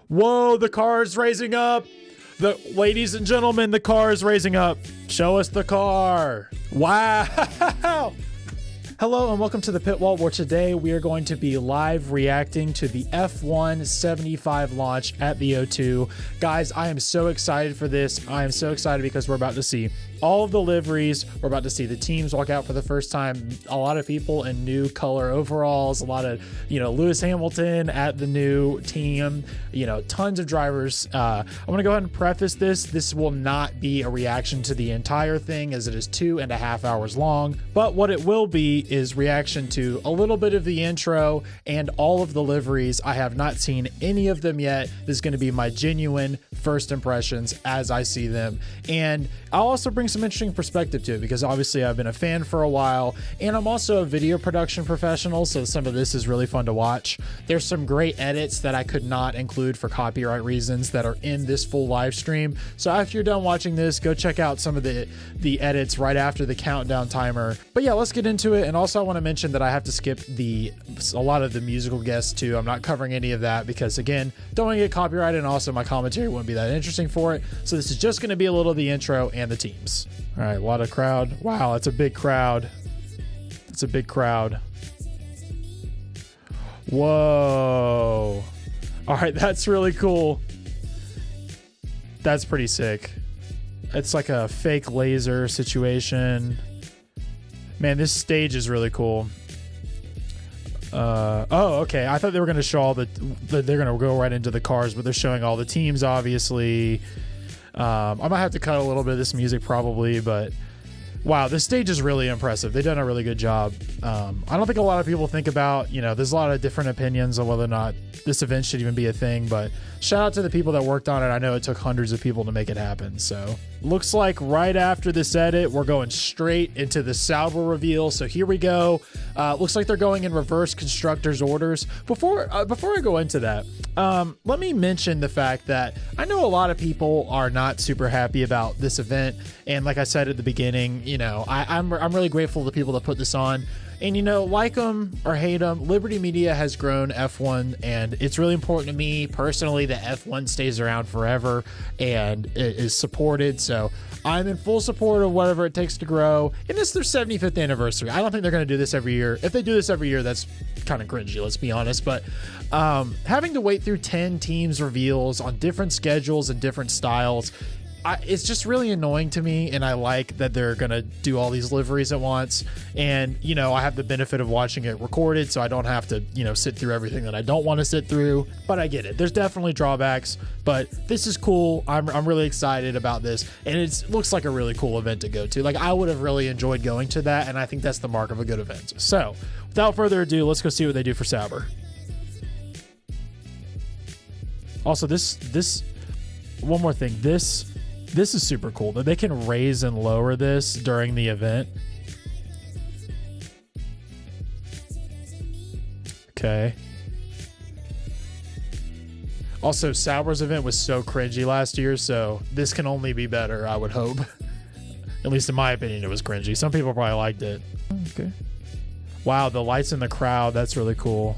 Whoa, the car is raising up. Ladies and gentlemen, the car is raising up. Show us the car. Wow. Hello and welcome to the Pit Wall, where today we are going to be live reacting to the F1 75 launch at the O2. Guys, I am so excited for this. I am so excited because we're about to see all of the liveries. We're about to see the teams walk out for the first time. A lot of people in new color overalls, a lot of, Lewis Hamilton at the new team, tons of drivers. I'm going to go ahead and preface this. This will not be a reaction to the entire thing, as it is 2.5 hours long, but what it will be is reaction to a little bit of the intro and all of the liveries. I have not seen any of them yet. This is going to be my genuine first impressions as I see them. And I'll also bring some interesting perspective to it, because obviously I've been a fan for a while and I'm also a video production professional, so some of this is really fun to watch. There's some great edits that I could not include for copyright reasons that are in this full live stream. So after you're done watching this, go check out some of the edits right after the countdown timer. But yeah, let's get into it. And also I want to mention that I have to skip a lot of the musical guests too. I'm not covering any of that because, again, don't want to get copyrighted, and also my commentary wouldn't be that interesting for it. So this is just going to be a little of the intro and the teams. All right, a lot of crowd. Wow, that's a big crowd. It's a big crowd. Whoa. All right, that's really cool. That's pretty sick. It's like a fake laser situation. Man, this stage is really cool. Oh, okay. I thought they were going to show all they're going to go right into the cars, but they're showing all the teams, obviously. I might have to cut a little bit of this music probably, but wow, this stage is really impressive. They've done a really good job. I don't think a lot of people think about, there's a lot of different opinions on whether or not this event should even be a thing, but shout out to the people that worked on it. I know it took hundreds of people to make it happen. So looks like right after this edit, we're going straight into the Sauber reveal. So here we go. Looks like they're going in reverse constructors orders. Before I go into that, let me mention the fact that I know a lot of people are not super happy about this event. And like I said at the beginning, I'm really grateful to the people that put this on. And, like them or hate them, Liberty Media has grown F1, and it's really important to me personally that F1 stays around forever and it is supported. So I'm in full support of whatever it takes to grow. And this is their 75th anniversary. I don't think they're going to do this every year. If they do this every year, that's kind of cringy, let's be honest. But having to wait through 10 teams reveals on different schedules and different styles, it's just really annoying to me, and I like that they're gonna do all these liveries at once. And I have the benefit of watching it recorded, so I don't have to sit through everything that I don't want to sit through. But I get it. There's definitely drawbacks, but this is cool. I'm really excited about this, and it looks like a really cool event to go to. Like, I would have really enjoyed going to that, and I think that's the mark of a good event. So without further ado, let's go see what they do for Sauber. Also, this one more thing. This is super cool that they can raise and lower this during the event. Okay. Also, Sauber's event was so cringy last year, so this can only be better, I would hope. At least in my opinion, it was cringy. Some people probably liked it. Okay. Wow, the lights in the crowd, that's really cool.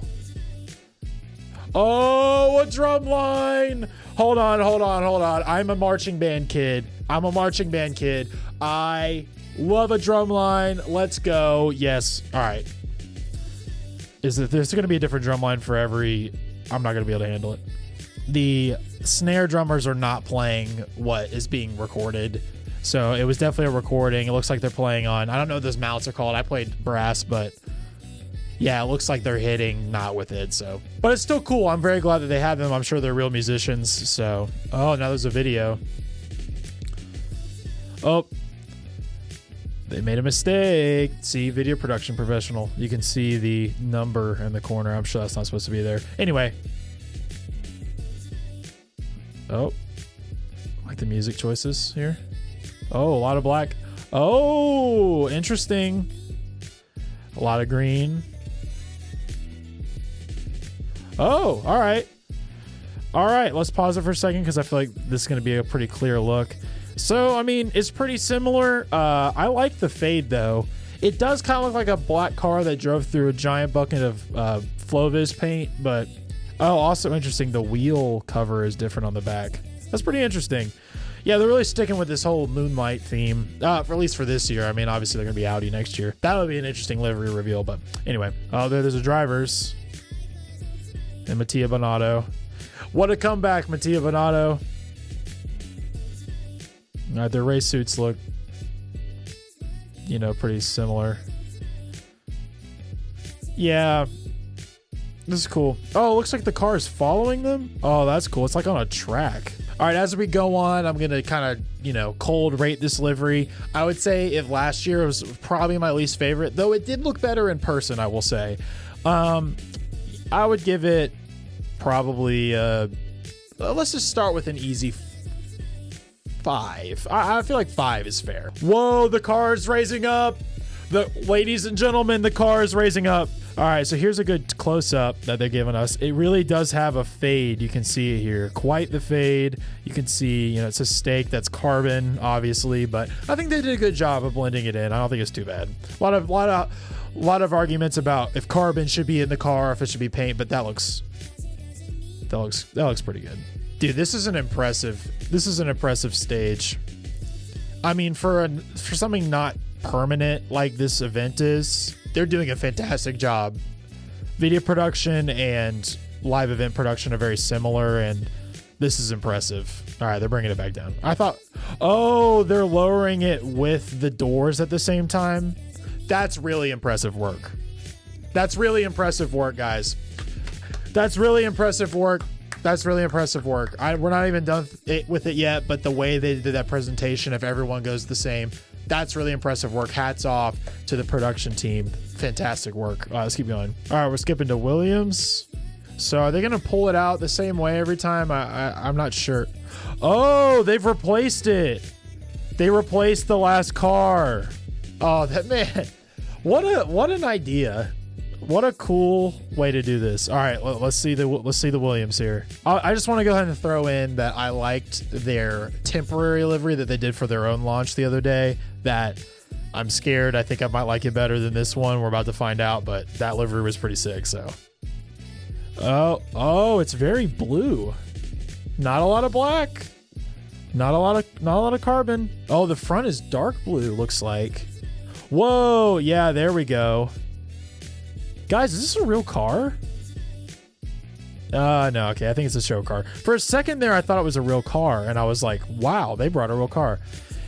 Oh, a drum line. Hold on. I'm a marching band kid. I love a drum line. Let's go. Yes. All right. There's going to be a different drum line for every... I'm not going to be able to handle it. The snare drummers are not playing what is being recorded. So it was definitely a recording. It looks like they're playing on... I don't know what those mallets are called. I played brass, but... yeah, it looks like they're hitting not with it, so. But it's still cool. I'm very glad that they have them. I'm sure they're real musicians, so. Oh, now there's a video. Oh. They made a mistake. See, video production professional. You can see the number in the corner. I'm sure that's not supposed to be there. Anyway. Oh. I like the music choices here. Oh, a lot of black. Oh, interesting. A lot of green. Oh, all right. All right, let's pause it for a second because I feel like this is going to be a pretty clear look. So, I mean, it's pretty similar. I like the fade, though. It does kind of look like a black car that drove through a giant bucket of Flovis paint, but Oh, also interesting. The wheel cover is different on the back. That's pretty interesting. Yeah, they're really sticking with this whole Moonlight theme, for at least for this year. I mean, obviously they're going to be Audi next year. That would be an interesting livery reveal, but anyway. Oh, there's a drivers. And Mattia Binotto. What a comeback, Mattia Binotto. All right, their race suits look, pretty similar. Yeah. This is cool. Oh, it looks like the car is following them. Oh, that's cool. It's like on a track. All right, as we go on, I'm going to kind of, cold rate this livery. I would say if last year was probably my least favorite, though it did look better in person, I will say. I would give it probably, let's just start with an easy 5. I feel like 5 is fair. Whoa, the car is raising up. Ladies and gentlemen, the car is raising up. All right, so here's a good close-up that they're giving us. It really does have a fade. You can see it here. Quite the fade. You can see, it's a stake that's carbon, obviously, but I think they did a good job of blending it in. I don't think it's too bad. A lot of arguments about if carbon should be in the car, if it should be paint, but that looks pretty good. Dude, this is an impressive stage. I mean, for something not permanent like this event is, they're doing a fantastic job. Video production and live event production are very similar, and this is impressive. All right, they're bringing it back down. I thought, they're lowering it with the doors at the same time. That's really impressive work. That's really impressive work, guys. That's really impressive work. We're not even done with it yet, but the way they did that presentation, if everyone goes the same, that's really impressive work. Hats off to the production team. Fantastic work. Let's keep going. All right, we're skipping to Williams. So are they going to pull it out the same way every time? I'm not sure. Oh, they've replaced it. They replaced the last car. Oh, that man. What an idea. What a cool way to do this. All right, let's see the Williams here. I just want to go ahead and throw in that I liked their temporary livery that they did for their own launch the other day. That I'm scared. I think I might like it better than this one. We're about to find out, but that livery was pretty sick. So, it's very blue. Not a lot of black. Not a lot of carbon. Oh, the front is dark blue. Looks like. Whoa, yeah, there we go. Guys, is this a real car? No, okay, I think it's a show car. For a second there, I thought it was a real car, and I was like, wow, they brought a real car.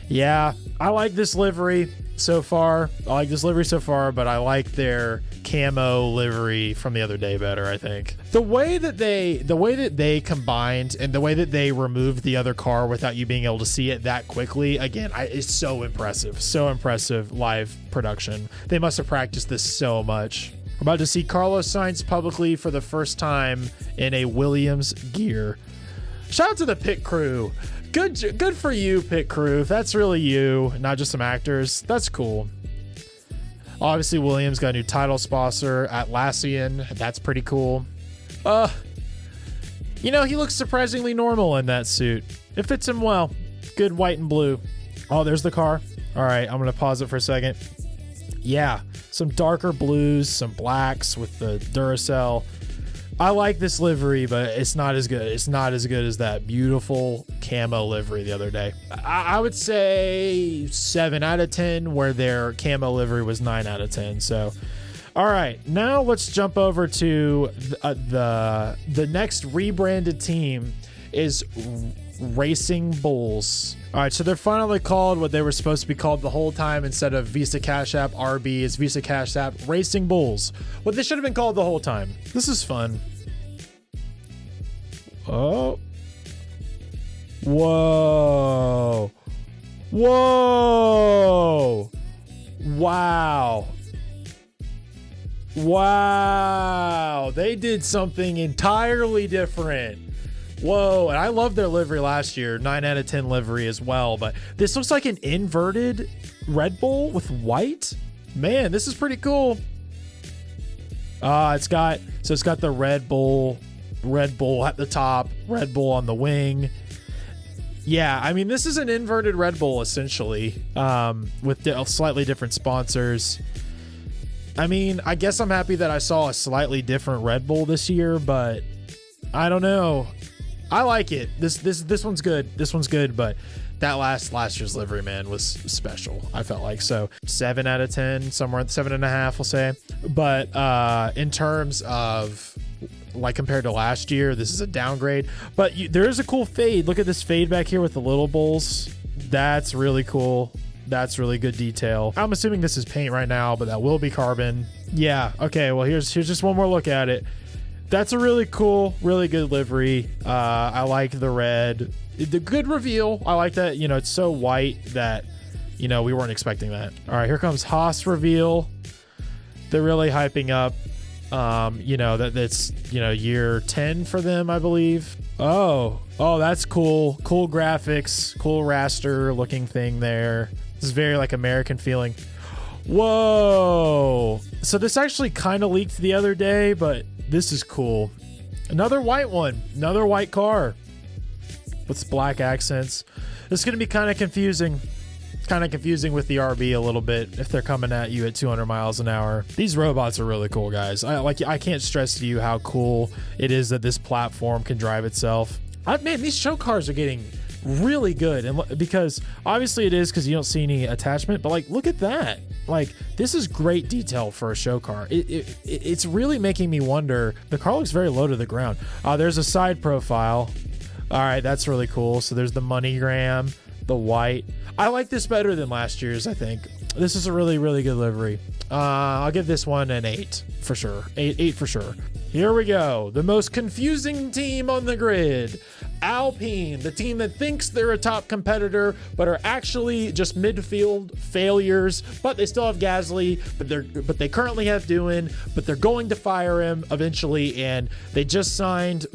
Yeah, I like this livery so far, but I like their camo livery from the other day better, I think. The way that they combined and the way that they removed the other car without you being able to see it that quickly, again, is so impressive. So impressive live production. They must have practiced this so much. We're about to see Carlos Sainz publicly for the first time in a Williams gear. Shout out to the pit crew. Good for you, pit crew. If that's really you, not just some actors, that's cool. Obviously, Williams got a new title sponsor, Atlassian. That's pretty cool. He looks surprisingly normal in that suit. It fits him well. Good white and blue. Oh, there's the car. All right, I'm going to pause it for a second. Yeah, some darker blues, some blacks with the Duracell. I like this livery, but it's not as good. It's not as good as that beautiful camo livery the other day. I would say 7 out of 10, where their camo livery was 9 out of 10. So, all right, now let's jump over to the next rebranded team is Racing Bulls. All right, so they're finally called what they were supposed to be called the whole time. Instead of Visa Cash App RB, is Visa Cash App Racing Bulls. What they should have been called the whole time. This is fun. Oh. Whoa. Whoa. Wow. Wow. They did something entirely different. Whoa, and I loved their livery last year, 9 out of 10 livery as well, but this looks like an inverted Red Bull with white. Man, this is pretty cool. It's got the Red Bull at the top, Red Bull on the wing. Yeah, I mean, this is an inverted Red Bull essentially, with slightly different sponsors. I mean, I guess I'm happy that I saw a slightly different Red Bull this year, but I don't know. I like it. This one's good. This one's good, but that last year's livery, man, was special. I felt like. So 7 out of 10, somewhere at 7.5, we'll say. But in terms of like compared to last year, this is a downgrade. But there is a cool fade. Look at this fade back here with the little bowls. That's really cool. That's really good detail. I'm assuming this is paint right now, but that will be carbon. Yeah. Okay. Well, here's just one more look at it. That's a really cool, really good livery. I like the red. The good reveal. I like that. You know, it's so white that, you know, we weren't expecting that. All right, here comes Haas reveal. They're really hyping up. You know, that's, you know, year 10 for them, I believe. Oh, that's cool. Cool graphics, cool raster looking thing there. This is very like American feeling. Whoa. So this actually kind of leaked the other day, but this is cool. Another white one, another white car with black accents. This is going to be kind of confusing. It's kind of confusing with the RB a little bit if they're coming at you at 200 miles an hour. These robots are really cool, guys. I can't stress to you how cool it is that this platform can drive itself. Man, these show cars are getting really good, and because obviously it is because you don't see any attachment, but like look at that. Like this is great detail for a show car. It's really making me wonder. The car looks very low to the ground. There's a side profile. All right, that's really cool. So there's the MoneyGram, the white. I like this better than last year's. I think this is a really, really good livery. I'll give this one an 8 for sure. 8 for sure. Here we go. The most confusing team on the grid. Alpine, the team that thinks they're a top competitor, but are actually just midfield failures. But they still have Gasly, but they currently have Doohan, but they're going to fire him eventually. And they just signed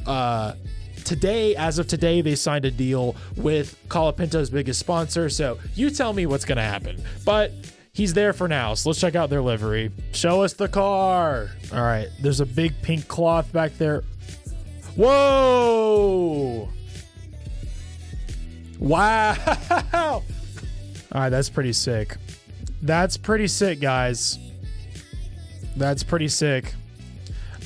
today, as of today, they signed a deal with Colapinto's biggest sponsor. So you tell me what's going to happen. But he's there for now. So let's check out their livery. Show us the car. All right. There's a big pink cloth back there. Whoa. Wow. All right. That's pretty sick. That's pretty sick, guys. That's pretty sick.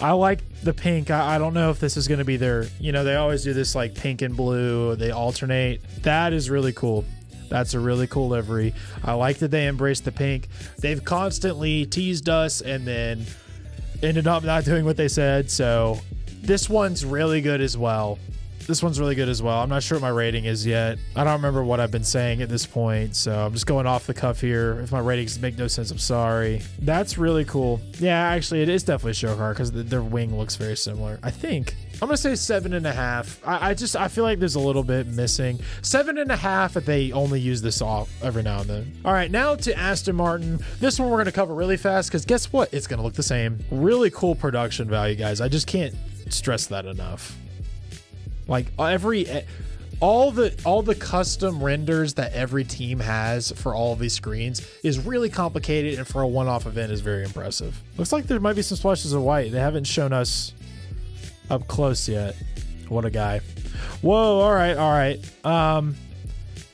I like the pink. I don't know if this is going to be their, you know, they always do this like pink and blue. They alternate. That is really cool. That's a really cool livery. I like that they embraced the pink. They've constantly teased us and then ended up not doing what they said. So this one's really good as well. I'm not sure what my rating is yet. I don't remember what I've been saying at this point, so I'm just going off the cuff here. If my ratings make no sense, I'm sorry. That's really cool. Yeah, actually, it is definitely a show car because their wing looks very similar. I think I'm gonna say 7.5. I feel like there's a little bit missing. 7.5 if they only use this off every now and then. All right, now to Aston Martin. This one we're gonna cover really fast because guess what? It's gonna look the same. Really cool production value, guys. I just can't stress that enough. Like all the custom renders that every team has for all of these screens is really complicated, and for a one-off event is very impressive. Looks like there might be some splashes of white. They haven't shown us up close yet. What a guy. Whoa. All right.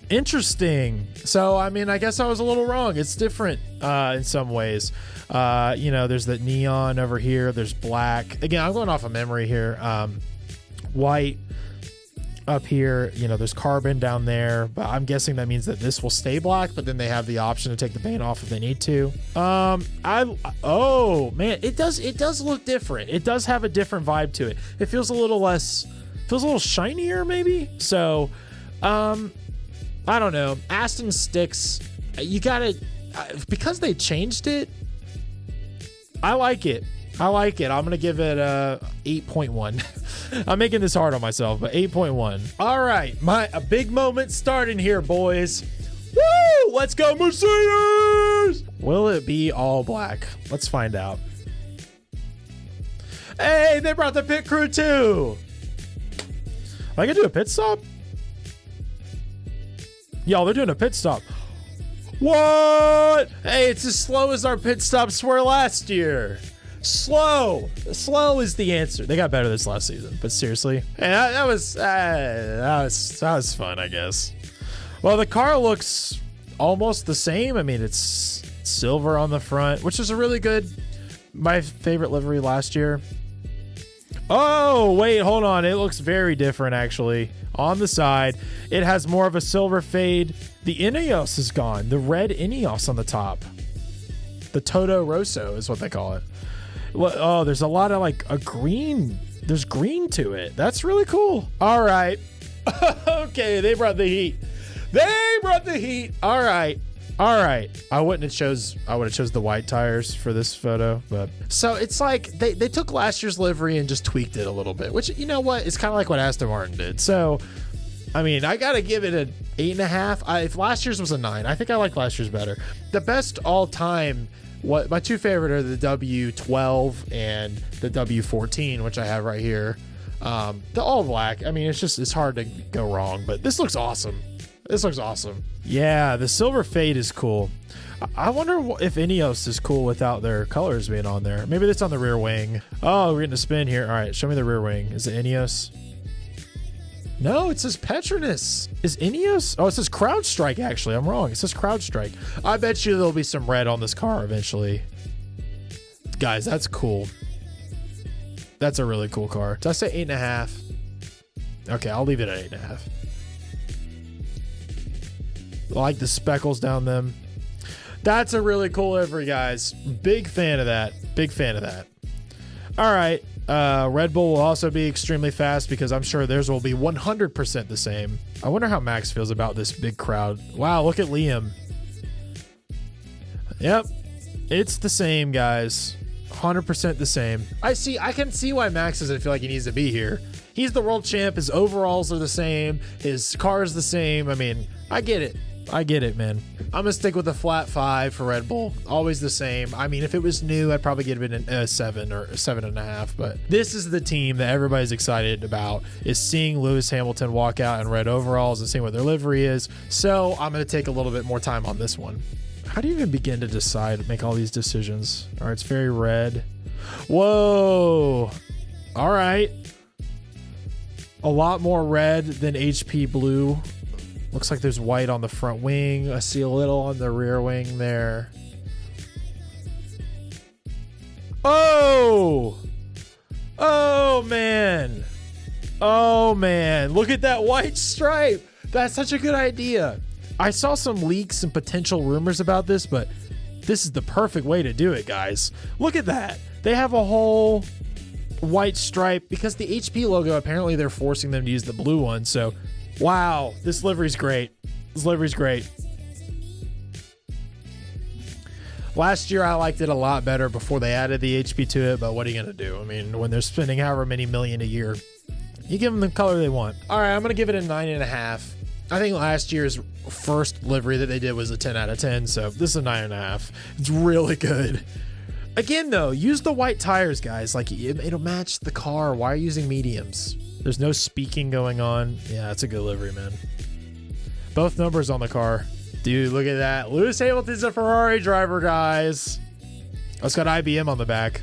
Interesting. So, I mean, I guess I was a little wrong. It's different in some ways. You know, there's that neon over here. There's black. Again, I'm going off of memory here. White up here, you know, there's carbon down there, but I'm guessing that means that this will stay black, but then they have the option to take the paint off if they need to. Oh man, it does look different. It does have a different vibe to it. It feels a little shinier maybe. So, I don't know. Aston sticks. You gotta, because they changed it. I like it. I'm going to give it a 8.1. I'm making this hard on myself, but 8.1. All right. A big moment starting here, boys. Woo! Let's go, Mercedes! Will it be all black? Let's find out. Hey, they brought the pit crew too. Am I going to do a pit stop? Y'all, they're doing a pit stop. What? Hey, it's as slow as our pit stops were last year. Slow is the answer. They got better this last season, but seriously, and that was fun, I guess. Well, the car looks almost the same. I mean, it's silver on the front, which is a really good, my favorite livery last year. Oh, wait, hold on. It looks very different, actually. On the side, it has more of a silver fade. The Ineos is gone. The red Ineos on the top. The Toto Rosso is what they call it. Oh, there's a lot of like a green. There's green to it. That's really cool. All right. Okay, they brought the heat. They brought the heat. All right. All right. I would have chose the white tires for this photo, but so it's like they took last year's livery and just tweaked it a little bit, which, you know what, it's kind of like what Aston Martin did. So, I mean, I got to give it an 8.5. If last year's was a 9, I think I like last year's better. The best all time, what my two favorite are the W12 and the W14, which I have right here. The all black. I mean, it's hard to go wrong, but this looks awesome. This looks awesome. Yeah, the silver fade is cool. I wonder if Ineos is cool without their colors being on there. Maybe that's on the rear wing. Oh, we're getting a spin here. All right, show me the rear wing. Is it Ineos? No, it says Petronas. Is Ineos? Oh, it says CrowdStrike, actually. I'm wrong. It says CrowdStrike. I bet you there'll be some red on this car eventually. Guys, that's cool. That's a really cool car. Did I say 8.5? Okay, I'll leave it at 8.5. I like the speckles down them. That's a really cool livery, guys. Big fan of that. Big fan of that. All right. Red Bull will also be extremely fast because I'm sure theirs will be 100% the same. I wonder how Max feels about this big crowd. Wow, look at Liam. Yep. It's the same, guys. 100% the same. I can see why Max doesn't feel like he needs to be here. He's the world champ. His overalls are the same. His car is the same. I mean, I get it. I get it, man. I'm gonna stick with a flat 5 for Red Bull. Always the same. I mean, if it was new, I'd probably give it a 7 or a 7.5. But this is the team that everybody's excited about, is seeing Lewis Hamilton walk out in red overalls and seeing what their livery is. So I'm gonna take a little bit more time on this one. How do you even begin to decide, make all these decisions? All right, it's very red. Whoa. All right. A lot more red than HP blue. Looks like there's white on the front wing. I see a little on the rear wing there. Oh! Oh, man. Oh, man. Look at that white stripe. That's such a good idea. I saw some leaks and potential rumors about this, but this is the perfect way to do it, guys. Look at that. They have a whole white stripe because the HP logo, apparently they're forcing them to use the blue one, so... Wow, this livery's great. This livery's great. Last year, I liked it a lot better before they added the HP to it, but what are you going to do? I mean, when they're spending however many million a year, you give them the color they want. All right, I'm going to give it a 9.5. I think last year's first livery that they did was a 10 out of 10, so this is a 9.5. It's really good. Again, though, use the white tires, guys. Like, it'll match the car. Why are you using mediums? There's no speaking going on. Yeah, it's a good livery, man. Both numbers on the car. Dude, look at that. Lewis Hamilton's a Ferrari driver, guys. Oh, it's got IBM on the back.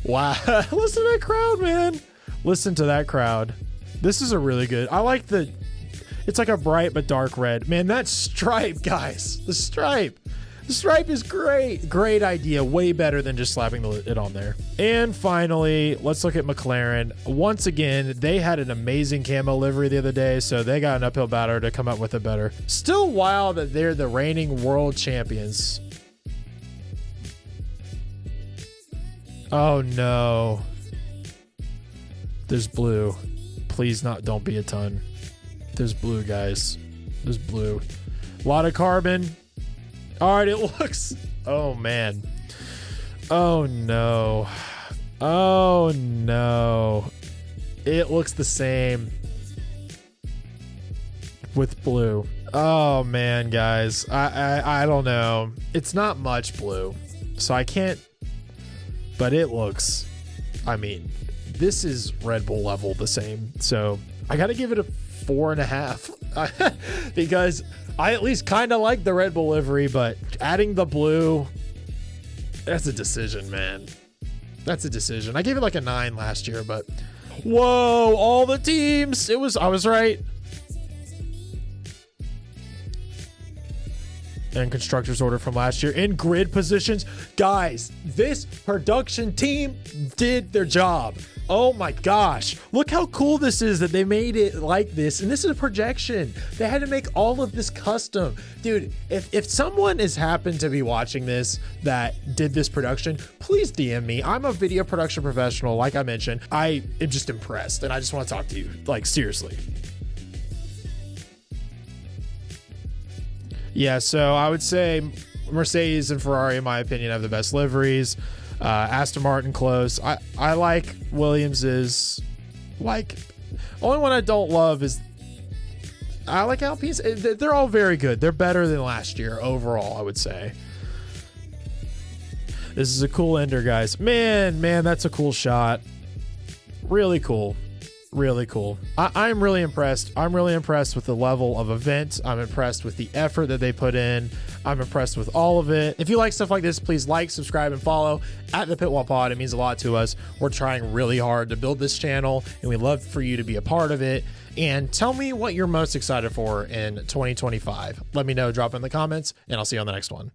Wow. Listen to that crowd, man. Listen to that crowd. This is a really good. I like the... It's like a bright but dark red. Man, that stripe, guys. The stripe. The stripe is great. Great idea. Way better than just slapping it on there. And finally, let's look at McLaren. Once again, they had an amazing camo livery the other day, so they got an uphill battle to come up with a better. Still wild that they're the reigning world champions. Oh, no. There's blue. Please don't be a ton. There's blue, guys. There's blue. A lot of carbon. All right, it looks... Oh, man. Oh, no. Oh, no. It looks the same with blue. Oh, man, guys. I don't know. It's not much blue, so I can't... But it looks... I mean, this is Red Bull level the same, so I got to give it a 4.5 because... I at least kind of like the Red Bull livery, but adding the blue, that's a decision, man. That's a decision. I gave it like a 9 last year, but whoa, all the teams. I was right. and constructor's order from last year in grid positions. Guys, this production team did their job. Oh my gosh, look how cool this is that they made it like this. And this is a projection. They had to make all of this custom. Dude, if someone has happened to be watching this that did this production, please DM me. I'm a video production professional. Like I mentioned, I am just impressed and I just want to talk to you, like, seriously. Yeah, so I would say Mercedes and Ferrari, in my opinion, have the best liveries. Aston Martin close. I like Williams's. Like, only one I don't love is I like Alpine's. They're all very good. They're better than last year overall, I would say. This is a cool ender, guys. Man, that's a cool shot. Really cool. Really cool. I'm really impressed. I'm really impressed with the level of event. I'm impressed with the effort that they put in. I'm impressed with all of it. If you like stuff like this, please like, subscribe, and follow at the Pitwall Pod. It means a lot to us. We're trying really hard to build this channel, and we'd love for you to be a part of it. And tell me what you're most excited for in 2025. Let me know. Drop in the comments, and I'll see you on the next one.